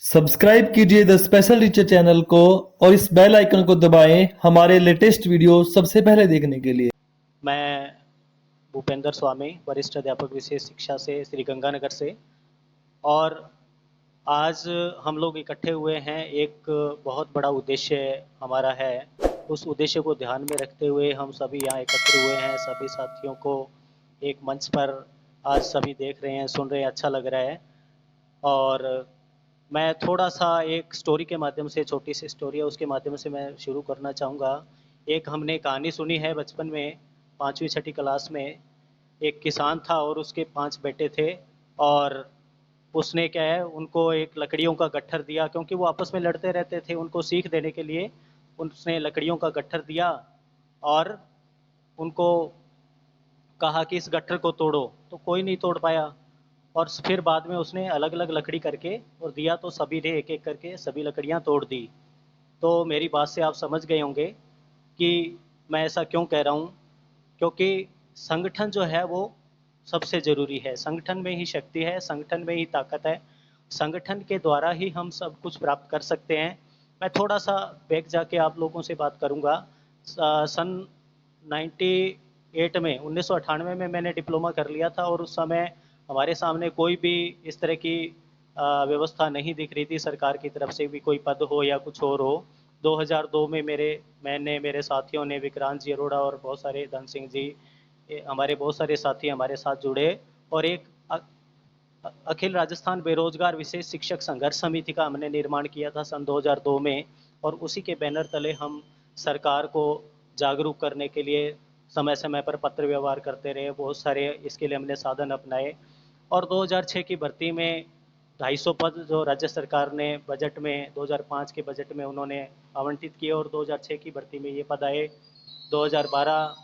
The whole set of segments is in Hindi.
सब्सक्राइब कीजिए द स्पेशल टीचर चैनल को और इस बेल आइकन को दबाएं हमारे लेटेस्ट वीडियो सबसे पहले देखने के लिए। मैं भूपेंद्र स्वामी, वरिष्ठ अध्यापक विशेष शिक्षा से श्री गंगानगर से। और आज हम लोग इकट्ठे हुए हैं, एक बहुत बड़ा उद्देश्य हमारा है। उस उद्देश्य को ध्यान में रखते हुए हम सभी यहाँ एकत्र हुए हैं। सभी साथियों को एक मंच पर आज सभी देख रहे हैं, सुन रहे हैं, अच्छा लग रहा है। और मैं थोड़ा सा एक स्टोरी के माध्यम से, छोटी सी स्टोरी है, उसके माध्यम से मैं शुरू करना चाहूँगा। एक हमने कहानी सुनी है बचपन में, 5वीं छठी क्लास में। एक किसान था और उसके 5 बेटे थे। और उसने क्या है, उनको एक लकड़ियों का गट्ठर दिया, क्योंकि वो आपस में लड़ते रहते थे। उनको सीख देने के लिए उसने लकड़ियों का गट्ठर दिया और उनको कहा कि इस गट्ठर को तोड़ो। तो कोई नहीं तोड़ पाया। और फिर बाद में उसने अलग अलग लकड़ी करके और दिया, तो सभी ने एक एक करके सभी लकड़ियाँ तोड़ दी। तो मेरी बात से आप समझ गए होंगे कि मैं ऐसा क्यों कह रहा हूँ। क्योंकि संगठन जो है वो सबसे ज़रूरी है। संगठन में ही शक्ति है, संगठन में ही ताकत है। संगठन के द्वारा ही हम सब कुछ प्राप्त कर सकते हैं। मैं थोड़ा सा बैक जाके आप लोगों से बात करूँगा। सन 98 में, 1998 में मैंने डिप्लोमा कर लिया था। और उस समय हमारे सामने कोई भी इस तरह की व्यवस्था नहीं दिख रही थी, सरकार की तरफ से भी कोई पद हो या कुछ और हो। 2002 में मेरे साथियों ने, विक्रांत जी अरोड़ा और बहुत सारे, धन सिंह जी, हमारे बहुत सारे साथी हमारे साथ जुड़े। और एक अखिल राजस्थान बेरोजगार विशेष शिक्षक संघर्ष समिति का हमने निर्माण किया था सन 2002 में। और उसी के बैनर तले हम सरकार को जागरूक करने के लिए समय समय पर पत्र व्यवहार करते रहे। बहुत सारे इसके लिए हमने साधन अपनाए। और 2006 की भर्ती में 250 पद जो राज्य सरकार ने बजट में, 2005 के बजट में उन्होंने आवंटित किए, और 2006 की भर्ती में ये पद आए। 2012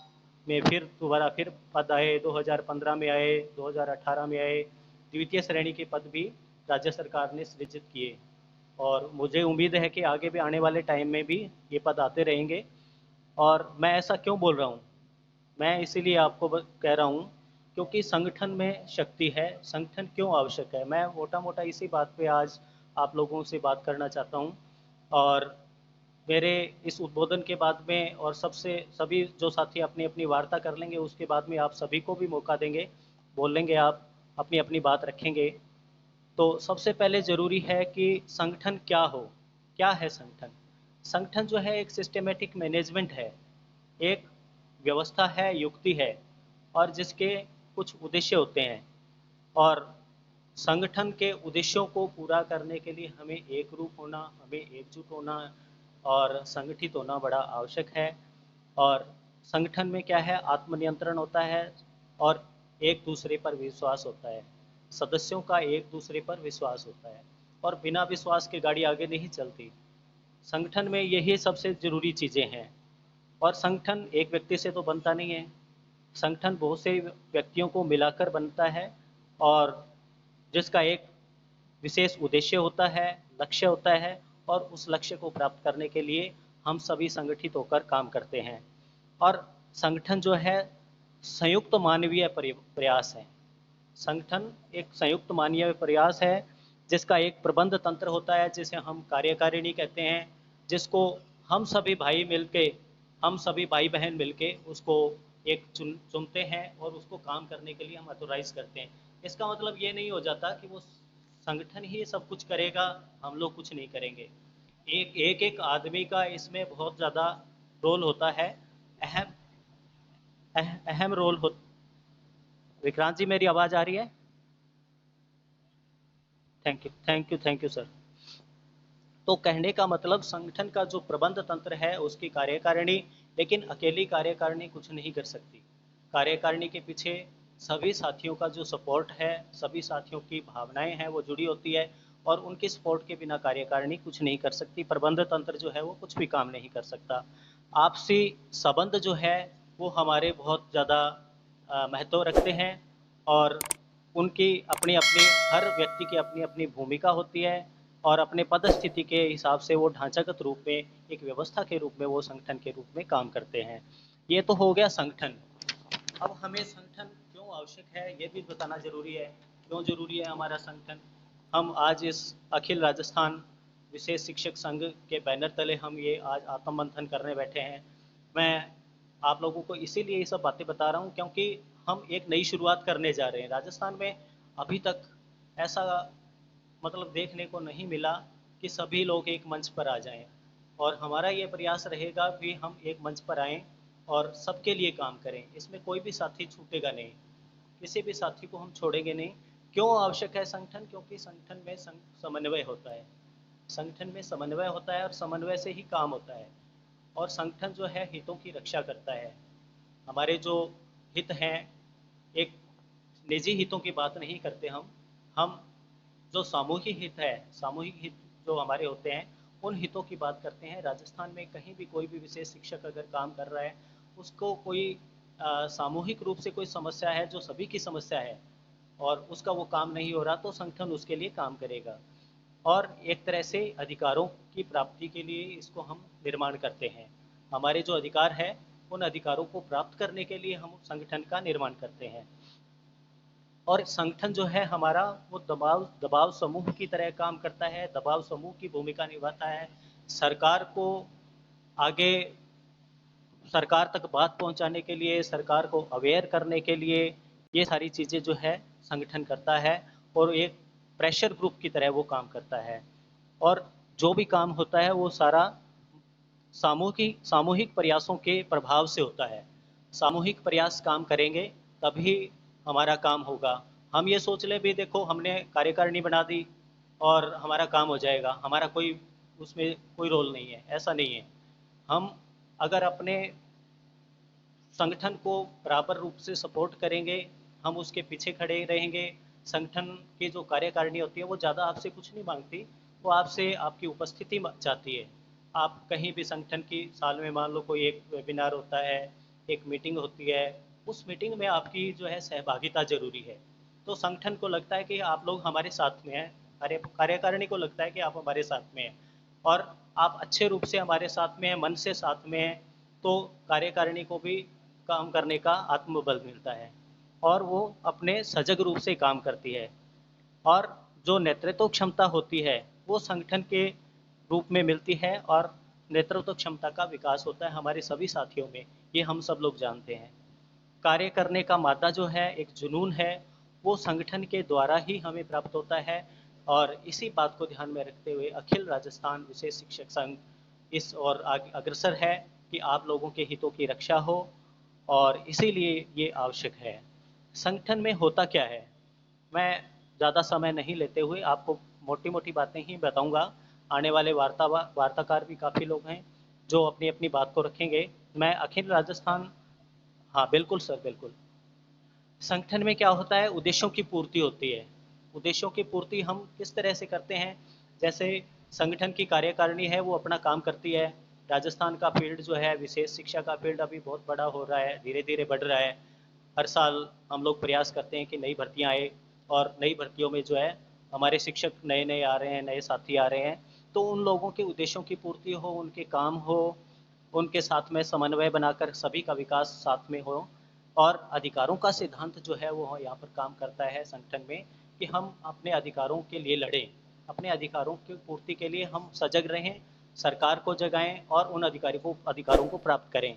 में फिर दोबारा फिर पद आए, 2015 में आए, 2018 में आए। द्वितीय श्रेणी के पद भी राज्य सरकार ने सृजित किए। और मुझे उम्मीद है कि आगे भी आने वाले टाइम में भी ये पद आते रहेंगे। और मैं ऐसा क्यों बोल रहा हूँ, मैं इसीलिए आपको कह रहा हूँ क्योंकि संगठन में शक्ति है। संगठन क्यों आवश्यक है, मैं मोटा मोटा इसी बात पे आज आप लोगों से बात करना चाहता हूँ। और मेरे इस उद्बोधन के बाद में, और सबसे सभी जो साथी अपनी अपनी वार्ता कर लेंगे, उसके बाद में आप सभी को भी मौका देंगे, बोल लेंगे, आप अपनी अपनी बात रखेंगे। तो सबसे पहले ज़रूरी है कि संगठन क्या हो। क्या है संगठन? संगठन जो है एक सिस्टमेटिक मैनेजमेंट है, एक व्यवस्था है, युक्ति है, और जिसके कुछ उद्देश्य होते हैं। और संगठन के उद्देश्यों को पूरा करने के लिए हमें एक रूप होना, हमें एकजुट होना और संगठित होना बड़ा आवश्यक है। और संगठन में क्या है, आत्मनियंत्रण होता है और एक दूसरे पर विश्वास होता है। सदस्यों का एक दूसरे पर विश्वास होता है, और बिना विश्वास के गाड़ी आगे नहीं चलती। संगठन में यही सबसे ज़रूरी चीज़ें हैं। और संगठन एक व्यक्ति से तो बनता नहीं है, संगठन बहुत से व्यक्तियों को मिलाकर बनता है। और जिसका एक विशेष उद्देश्य होता है, लक्ष्य होता है। और उस लक्ष्य को प्राप्त करने के लिए हम सभी संगठित होकर काम करते हैं। और संगठन जो है संयुक्त मानवीय प्रयास है। संगठन एक संयुक्त मानवीय प्रयास है, जिसका एक प्रबंध तंत्र होता है, जिसे हम कार्यकारिणी कहते हैं, जिसको हम सभी भाई मिलके, हम सभी भाई बहन मिलके उसको एक चुनते हैं और उसको काम करने के लिए हम ऑथोराइज करते हैं। इसका मतलब ये नहीं हो जाता कि वो संगठन ही सब कुछ करेगा, हम लोग कुछ नहीं करेंगे। एक एक एक आदमी का इसमें बहुत ज़्यादा रोल होता है। अहम अहम रोल हो। विक्रांत जी, मेरी आवाज़ आ रही है? Thank you, thank you, thank you sir. तो कहने का मतलब, संगठन का जो प्रबंध तंत्र है उसकी कार्यकारिणी, लेकिन अकेली कार्यकारिणी कुछ नहीं कर सकती। कार्यकारिणी के पीछे सभी साथियों का जो सपोर्ट है, सभी साथियों की भावनाएं हैं वो जुड़ी होती है। और उनके सपोर्ट के बिना कार्यकारिणी कुछ नहीं कर सकती, प्रबंध तंत्र जो है वो कुछ भी काम नहीं कर सकता। आपसी संबंध जो है वो हमारे बहुत ज़्यादा महत्व रखते हैं। और उनकी अपनी अपनी, हर व्यक्ति की अपनी अपनी भूमिका होती है। और अपने पद स्थिति के हिसाब से वो ढांचागत रूप में, एक व्यवस्था के रूप में, वो संगठन के रूप में काम करते हैं। ये तो हो गया संगठन। अब हमें संगठन क्यों आवश्यक है ये भी बताना जरूरी है। क्यों जरूरी है हमारा संगठन? हम आज इस अखिल राजस्थान विशेष शिक्षक संघ के बैनर तले हम ये आज आत्ममंथन करने बैठे हैं। मैं आप लोगों को इसीलिए ये सब बातें बता रहा हूँ क्योंकि हम एक नई शुरुआत करने जा रहे हैं। राजस्थान में अभी तक ऐसा मतलब देखने को नहीं मिला कि सभी लोग एक मंच पर आ जाएं, और हमारा ये प्रयास रहेगा कि हम एक मंच पर आएं और सबके लिए काम करें। इसमें कोई भी साथी छूटेगा नहीं, किसी भी साथी को हम छोड़ेंगे नहीं। क्यों आवश्यक है संगठन? क्योंकि संगठन में समन्वय होता है। संगठन में समन्वय होता है और समन्वय से ही काम होता है। और संगठन जो है हितों की रक्षा करता है। हमारे जो हित हैं, एक निजी हितों की बात नहीं करते हम जो सामूहिक हित है, सामूहिक हित जो हमारे होते हैं, उन हितों की बात करते हैं। राजस्थान में कहीं भी कोई भी विशेष शिक्षक अगर काम कर रहा है, उसको कोई सामूहिक रूप से कोई समस्या है जो सभी की समस्या है और उसका वो काम नहीं हो रहा, तो संगठन उसके लिए काम करेगा। और एक तरह से अधिकारों की प्राप्ति के लिए इसको हम निर्माण करते हैं। हमारे जो अधिकार है, उन अधिकारों को प्राप्त करने के लिए हम संगठन का निर्माण करते हैं। और संगठन जो है हमारा, वो दबाव दबाव समूह की तरह काम करता है, दबाव समूह की भूमिका निभाता है। सरकार को आगे, सरकार तक बात पहुंचाने के लिए, सरकार को अवेयर करने के लिए ये सारी चीज़ें जो है संगठन करता है। और एक प्रेशर ग्रुप की तरह वो काम करता है। और जो भी काम होता है वो सारा सामूहिक सामूहिक प्रयासों के प्रभाव से होता है। सामूहिक प्रयास काम करेंगे तभी हमारा काम होगा। हम ये सोच ले भी देखो हमने कार्यकारिणी बना दी और हमारा काम हो जाएगा, हमारा कोई उसमें कोई रोल नहीं है, ऐसा नहीं है। हम अगर अपने संगठन को बराबर रूप से सपोर्ट करेंगे, हम उसके पीछे खड़े रहेंगे। संगठन की जो कार्यकारिणी होती है वो ज़्यादा आपसे कुछ नहीं मांगती, वो आपसे आपकी उपस्थिति चाहती है। आप कहीं भी संगठन की साल में मान लो कोई एक वेबिनार होता है, एक मीटिंग होती है, उस मीटिंग में आपकी जो है सहभागिता जरूरी है। तो संगठन को लगता है कि आप लोग हमारे साथ में हैं, कार्यकारिणी को लगता है कि आप हमारे साथ में हैं और आप अच्छे रूप से हमारे साथ में हैं, मन से साथ में हैं, तो कार्यकारिणी को भी काम करने का आत्मबल मिलता है और वो अपने सजग रूप से काम करती है। और जो नेतृत्व क्षमता होती है वो संगठन के रूप में मिलती है और नेतृत्व क्षमता का विकास होता है हमारे सभी साथियों में, ये हम सब लोग जानते हैं। कार्य करने का मादा जो है, एक जुनून है, वो संगठन के द्वारा ही हमें प्राप्त होता है। और इसी बात को ध्यान में रखते हुए अखिल राजस्थान विशेष शिक्षक संघ इस और अग्रसर है कि आप लोगों के हितों की रक्षा हो, और इसीलिए ये आवश्यक है। संगठन में होता क्या है, मैं ज़्यादा समय नहीं लेते हुए आपको मोटी मोटी बातें ही बताऊंगा। आने वाले वार्ताकार भी काफ़ी लोग हैं जो अपनी अपनी बात को रखेंगे। मैं अखिल राजस्थान, हाँ बिल्कुल सर, बिल्कुल। संगठन में क्या होता है, उद्देश्यों की पूर्ति होती है। उद्देश्यों की पूर्ति हम किस तरह से करते हैं? जैसे संगठन की कार्यकारिणी है वो अपना काम करती है। राजस्थान का फील्ड जो है, विशेष शिक्षा का फील्ड अभी बहुत बड़ा हो रहा है, धीरे धीरे बढ़ रहा है। हर साल हम लोग प्रयास करते हैं कि नई भर्तियाँ आए और नई भर्तियों में जो है हमारे शिक्षक नए नए आ रहे हैं, नए साथी आ रहे हैं। तो उन लोगों के उद्देश्यों की पूर्ति हो, उनके काम हो, उनके साथ में समन्वय बनाकर सभी का विकास साथ में हो। और अधिकारों का सिद्धांत जो है वो यहाँ पर काम करता है संगठन में, कि हम अपने अधिकारों के लिए लड़ें, अपने अधिकारों की पूर्ति के लिए हम सजग रहें, सरकार को जगाएं और उन अधिकारों को प्राप्त करें।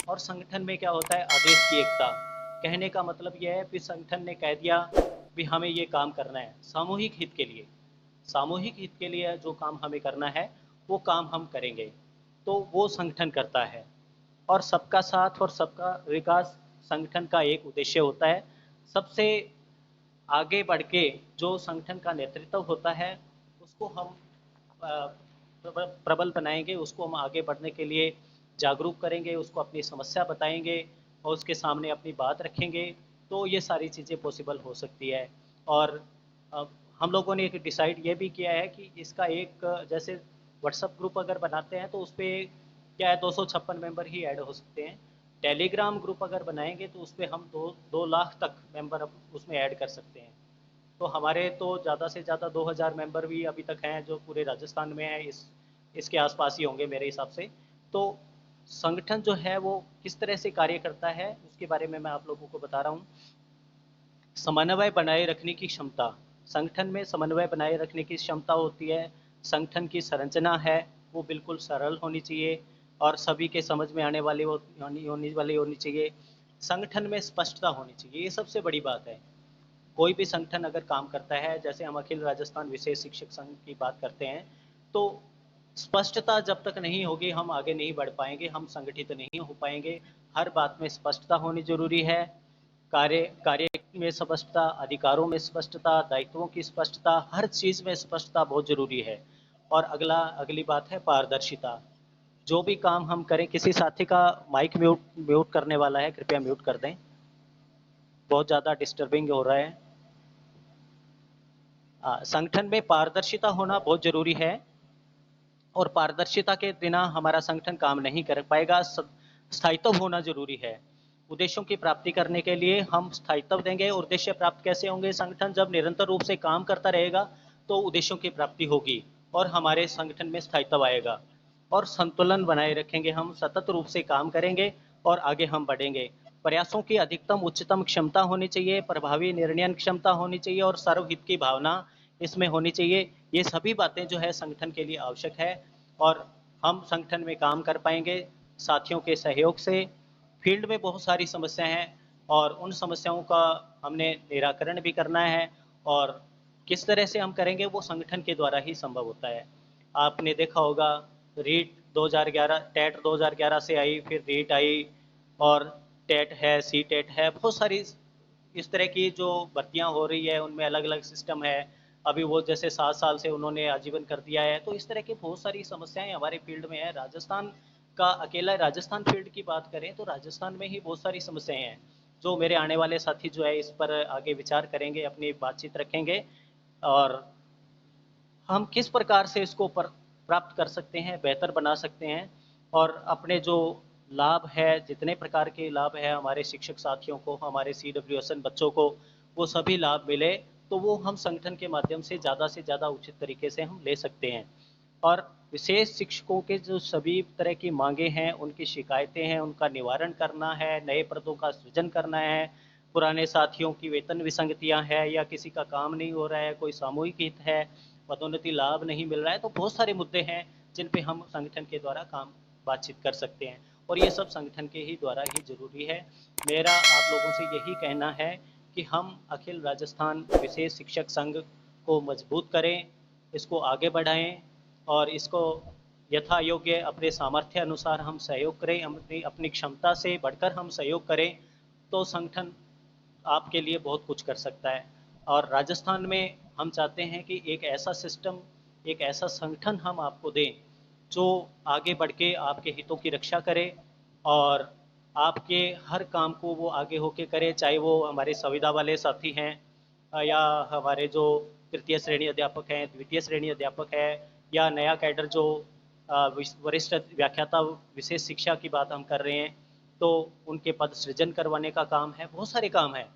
और संगठन में क्या होता है, आदेश की एकता। कहने का मतलब यह है कि संगठन ने कह दिया भी हमें ये काम करना है सामूहिक हित के लिए, सामूहिक हित के लिए जो काम हमें करना है वो काम हम करेंगे, तो वो संगठन करता है। और सबका साथ और सबका विकास संगठन का एक उद्देश्य होता है। सबसे आगे बढ़ के जो संगठन का नेतृत्व होता है उसको हम प्रबल बनाएंगे, उसको हम आगे बढ़ने के लिए जागरूक करेंगे, उसको अपनी समस्या बताएंगे और उसके सामने अपनी बात रखेंगे, तो ये सारी चीज़ें पॉसिबल हो सकती है। और हम लोगों ने एक डिसाइड ये भी किया है कि इसका एक जैसे व्हाट्सएप ग्रुप अगर बनाते हैं तो उस पर क्या है, 256 मेंबर ही ऐड हो सकते हैं। टेलीग्राम ग्रुप अगर बनाएंगे तो उस पर हम 2 लाख तक मेंबर उसमें ऐड कर सकते हैं। तो हमारे तो ज़्यादा से ज़्यादा 2000 मेंबर भी अभी तक हैं जो पूरे राजस्थान में हैं, इसके आसपास ही होंगे मेरे हिसाब से। तो संगठन जो है वो किस तरह से कार्य करता है उसके बारे में मैं आप लोगों को बता रहा हूँ। समन्वय बनाए रखने की क्षमता, संगठन में समन्वय बनाए रखने की क्षमता होती है, संगठन की संरचना है वो बिल्कुल सरल होनी चाहिए और सभी के समझ में आने वाली होनी चाहिए। संगठन में स्पष्टता होनी चाहिए, ये सबसे बड़ी बात है। कोई भी संगठन अगर काम करता है, जैसे हम अखिल राजस्थान विशेष शिक्षक संघ की बात करते हैं, तो स्पष्टता जब तक नहीं होगी हम आगे नहीं बढ़ पाएंगे, हम संगठित नहीं हो पाएंगे। हर बात में स्पष्टता होनी जरूरी है। कार्य कार्य में स्पष्टता, अधिकारों में स्पष्टता, दायित्वों की स्पष्टता, हर चीज़ में स्पष्टता बहुत जरूरी है। और अगली बात है पारदर्शिता। जो भी काम हम करें, किसी साथी का माइक म्यूट म्यूट करने वाला है, कृपया म्यूट कर दें, बहुत ज़्यादा डिस्टर्बिंग हो रहा है। संगठन में पारदर्शिता होना बहुत जरूरी है और पारदर्शिता के बिना हमारा संगठन काम नहीं कर पाएगा। स्थायित्व होना जरूरी है। उद्देश्यों की प्राप्ति करने के लिए हम स्थायित्व देंगे। उद्देश्य प्राप्त कैसे होंगे? संगठन जब निरंतर रूप से काम करता रहेगा तो उद्देश्यों की प्राप्ति होगी और हमारे संगठन में स्थायित्व आएगा। और संतुलन बनाए रखेंगे, हम सतत रूप से काम करेंगे और आगे हम बढ़ेंगे। प्रयासों की अधिकतम उच्चतम क्षमता होनी चाहिए, प्रभावी निर्णय क्षमता होनी चाहिए और सर्वहित की भावना इसमें होनी चाहिए। ये सभी बातें जो है संगठन के लिए आवश्यक है और हम संगठन में काम कर पाएंगे साथियों के सहयोग से। फील्ड में बहुत सारी समस्याएं हैं और उन समस्याओं का हमने निराकरण भी करना है और किस तरह से हम करेंगे वो संगठन के द्वारा ही संभव होता है। आपने देखा होगा रीट 2011 टेट 2011 से आई, फिर रीट आई और टेट है, सी टेट है, बहुत सारी इस तरह की जो भर्तियां हो रही है उनमें अलग अलग सिस्टम है। अभी वो जैसे 7 साल से उन्होंने आजीवन कर दिया है, तो इस तरह की बहुत सारी समस्याएं हमारे फील्ड में है। राजस्थान का अकेला राजस्थान फील्ड की बात करें तो राजस्थान में ही बहुत सारी समस्याएं हैं जो मेरे आने वाले साथी जो है इस पर आगे विचार करेंगे, अपनी बातचीत रखेंगे और हम किस प्रकार से इसको प्राप्त कर सकते हैं, बेहतर बना सकते हैं और अपने जो लाभ है, जितने प्रकार के लाभ है हमारे शिक्षक साथियों को, हमारे CWSN बच्चों को, वो सभी लाभ मिले तो वो हम संगठन के माध्यम से ज़्यादा उचित तरीके से हम ले सकते हैं। और विशेष शिक्षकों के जो सभी तरह की मांगे हैं, उनकी शिकायतें हैं, उनका निवारण करना है, नए पदों का सृजन करना है, पुराने साथियों की वेतन विसंगतियां हैं या किसी का काम नहीं हो रहा है, कोई सामूहिक हित है, पदोन्नति लाभ नहीं मिल रहा है, तो बहुत सारे मुद्दे हैं जिन पे हम संगठन के द्वारा बातचीत कर सकते हैं और ये सब संगठन के ही द्वारा ही जरूरी है। मेरा आप लोगों से यही कहना है कि हम अखिल राजस्थान विशेष शिक्षक संघ को मजबूत करें, इसको आगे बढ़ाएं और इसको यथा योग्य अपने सामर्थ्य अनुसार हम सहयोग करें, अपनी क्षमता से बढ़कर हम सहयोग करें तो संगठन आपके लिए बहुत कुछ कर सकता है। और राजस्थान में हम चाहते हैं कि एक ऐसा सिस्टम, एक ऐसा संगठन हम आपको दें जो आगे बढ़ के आपके हितों की रक्षा करे और आपके हर काम को वो आगे होके करे, चाहे वो हमारे संविदा वाले साथी हैं या हमारे जो तृतीय श्रेणी अध्यापक हैं, द्वितीय श्रेणी अध्यापक है या नया कैडर जो वरिष्ठ व्याख्याता विशेष शिक्षा की बात हम कर रहे हैं, तो उनके पद सृजन करवाने का काम है। बहुत सारे काम हैं,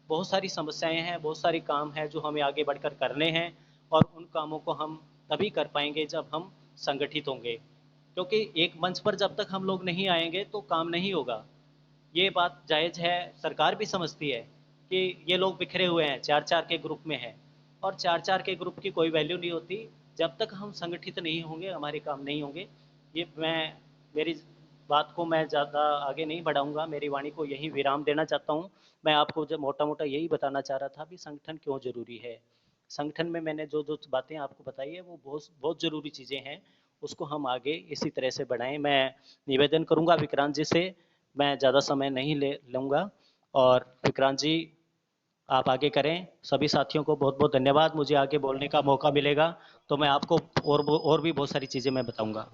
बहुत सारी समस्याएं हैं, बहुत सारी काम है जो हमें आगे बढ़कर करने हैं और उन कामों को हम तभी कर पाएंगे जब हम संगठित होंगे, क्योंकि एक मंच पर जब तक हम लोग नहीं आएंगे तो काम नहीं होगा। ये बात जायज़ है, सरकार भी समझती है कि ये लोग बिखरे हुए हैं, 4-4 के ग्रुप में हैं और 4-4 के ग्रुप की कोई वैल्यू नहीं होती। जब तक हम संगठित नहीं होंगे हमारे काम नहीं होंगे। ये मेरी बात को मैं ज़्यादा आगे नहीं बढ़ाऊंगा, मेरी वाणी को यही विराम देना चाहता हूँ। मैं आपको जब मोटा मोटा यही बताना चाह रहा था भी संगठन क्यों ज़रूरी है। संगठन में मैंने जो जो बातें आपको बताई है वो बहुत बहुत ज़रूरी चीज़ें हैं, उसको हम आगे इसी तरह से बढ़ाएं। मैं निवेदन करूंगा विक्रांत जी से, मैं ज़्यादा समय नहीं ले लूँगा और विक्रांत जी आप आगे करें। सभी साथियों को बहुत बहुत धन्यवाद। मुझे आगे बोलने का मौका मिलेगा तो मैं आपको और भी बहुत सारी चीज़ें मैं बताऊंगा।